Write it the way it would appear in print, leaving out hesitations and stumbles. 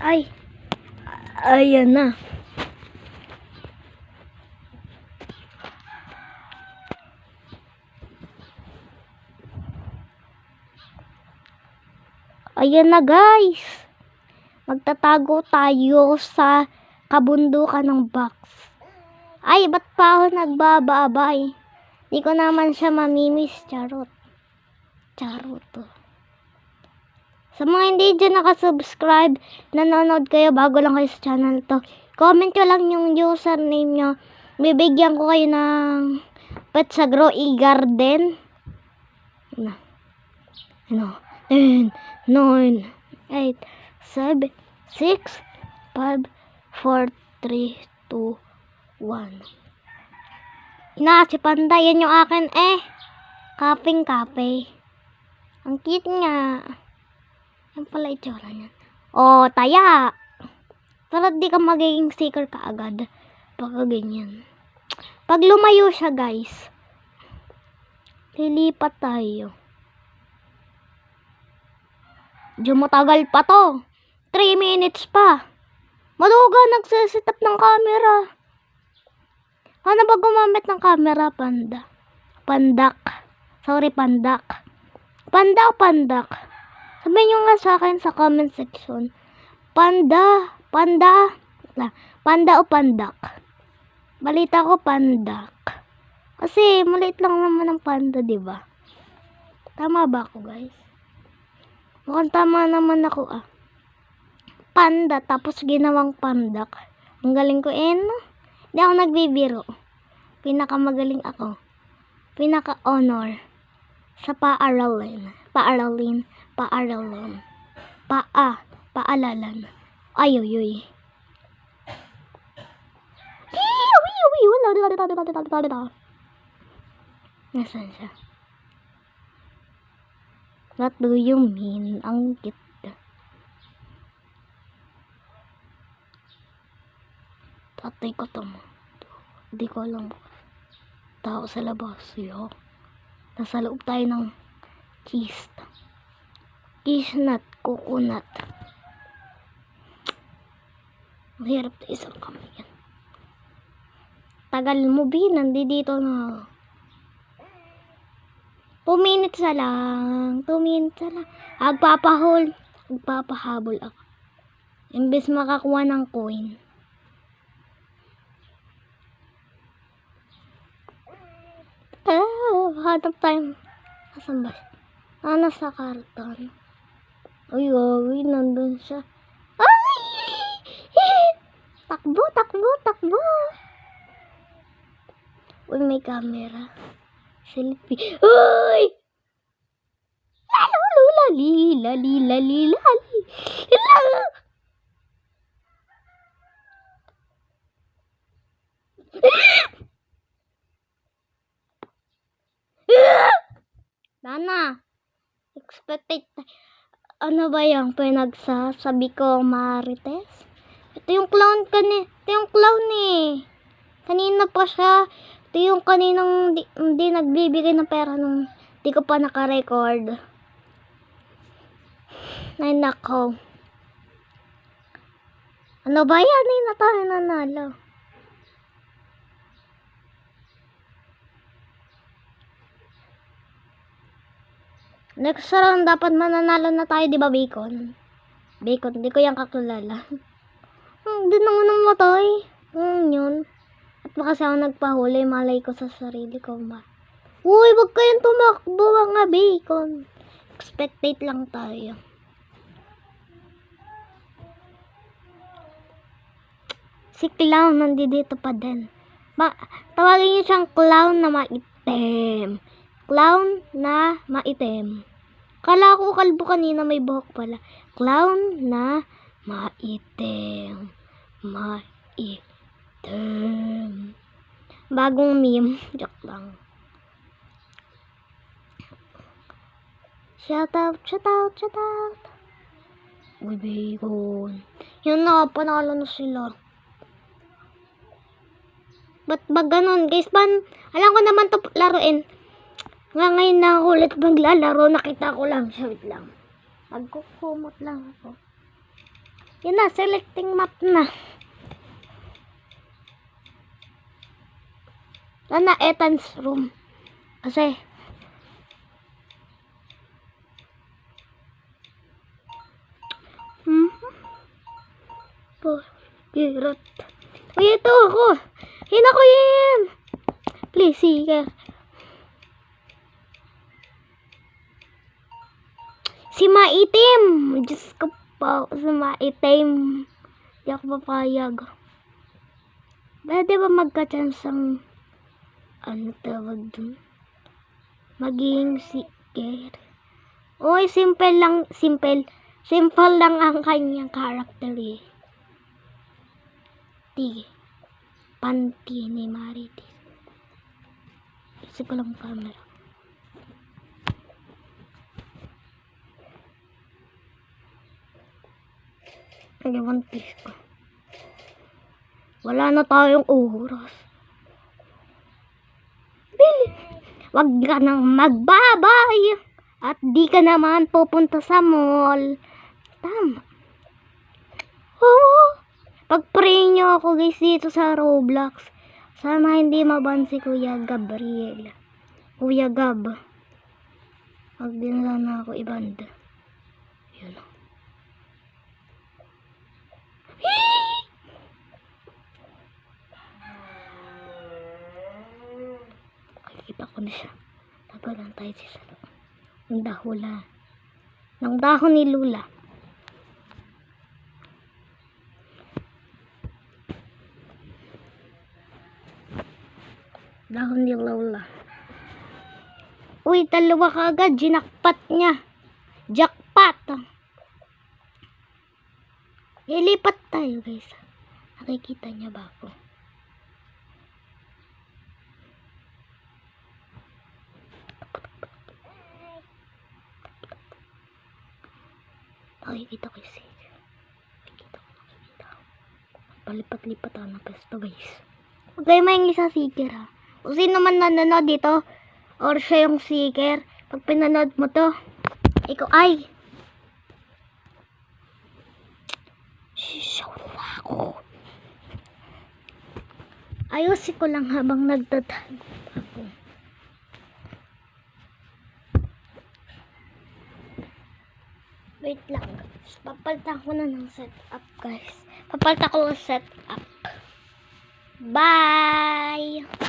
Ay, ayan na. Ayan na guys. Magtatago tayo sa kabundukan ng box. Ay, ba't pa ako nagbabaabay? Di ko naman siya mamimiss. Charot. Charot to. Sa mga hindi dyan nakasubscribe, nanonood kayo bago lang kayo sa channel to, comment nyo lang yung username nyo. Bibigyan ko kayo ng pet sa Grow E-Garden. Ano? 10, 9, 8, 7, 6, 5, 4, 3, 2, 1. Si Panda, yan yung akin kaping-kape. Ang cute nga. Yan pala itsura niyan. Oh, taya. Pero di ka magiging sticker kaagad. Pagka ganyan. Pag lumayo siya guys, lilipat tayo. Diyo matagal pa to. 3 minutes pa. Maluga nagsiset up ng camera. Ano ba gumamit ng camera, Panda? Pandak. Sorry, Pandak. Panda o Pandak? Sabihin nyo nga sa akin sa comment section. Panda o Pandak? Balita ko Pandak. Kasi maliit lang naman ang panda, di ba? Tama ba ako, guys? Mukhang tama naman ako, Panda, tapos ginawang Pandak. Ang galing ko, no? Hindi ako nagbibiro. Pinakamagaling ako. Pinaka-honor sa paaralan. Paalalan. Ayoy. Nasaan siya? What do you mean? Ang cute. Tatay ko to mo. Hindi ko alam. Tao sa labas. Yo. Nasa loob tayo ng cheese nut, coconut. Mahirap na isang kamay yan. Tagal mo, nandito na. 2 minutes na lang. Agpapahabol ako. Imbes makakuha ng coin. Hanap tayo. Asan ba? Nasa karton. Ay, nandun siya. Ay! Takbo. Uy, may camera. Selfie. Uy! Lali. Nana, expected. Ano ba yung pinagsasabi ko, Marites? Ito yung clown kanina pa siya. Ito yung kaninang hindi nagbibigay ng pera nung di ko pa naka-record. Ay nako. Ano ba yan? Hindi na tayo nanalo. Next round, dapat mananalo na tayo, di ba, Bacon? Bacon, di ko yan kakilala. Hindi naman namatay. Yun. At baka kasi ako nagpahuli, malay ko sa sarili ko, Uy, wag kayong tumakbo, mga Bacon. Expectate lang tayo. Si Clown, nandito pa din. Tawagin niyo siyang Clown na maitim. Clown na maitim. Kala ko kalbo kanina, may buhok pala. Clown na maitim. Bagong meme. Joke lang. Shout out. Uy, Bacon. Yan na, panalo na sila. Ba't ba ganun? Guys, alam ko naman to laruin. Ngayon na ako ulit maglalaro. Nakita ko lang. Wait lang. Magkukumot lang ako. Yun na, selecting map na. Na Ethan's room. Kasi, Kirot. Uy, ito ako. Ako yan. Please, sige. Si Maitim. Diyos ko pa. Si Maitim. Di ako papayag. Pwede ba magka-chance ang ano tawag dun? Maging seeker. Uy, simple lang ang kanyang character eh. Sige. Panty ni Marites. Kasi ko lang camera. Ewan ko. Wala na tayong oras. Bili. Wag ka nang magbabay. At di ka naman pupunta sa mall. Tama. Oo. Pag-pray nyo ako guys dito sa Roblox. Sana hindi maban si Kuya Gabriel. Kuya Gab. Wag din sana ako ibanda. Yun. Kita ko na siya. Tabalan tayo sa salo. Ang dahula. Ng dahon ni Lula. Dahon ni Lola. Uy, dalawa ka agad. Ginakpat niya. Jackpot. Ilipat tayo guys. Nakikita niya ba ako? Nakikita ko yung sige. Nakikita. Palipat-lipat ako ng pesto guys. Huwag kayo mahingi sa seeker ha. Kung sino man nanonood dito, or siya yung seeker, pag pinanood mo to, ikaw ay sisaw na ako. Ayusin ko lang habang nagtatago ako. Wait lang. Papalitan ko na ng setup guys. Papalitan ko ng setup. Bye!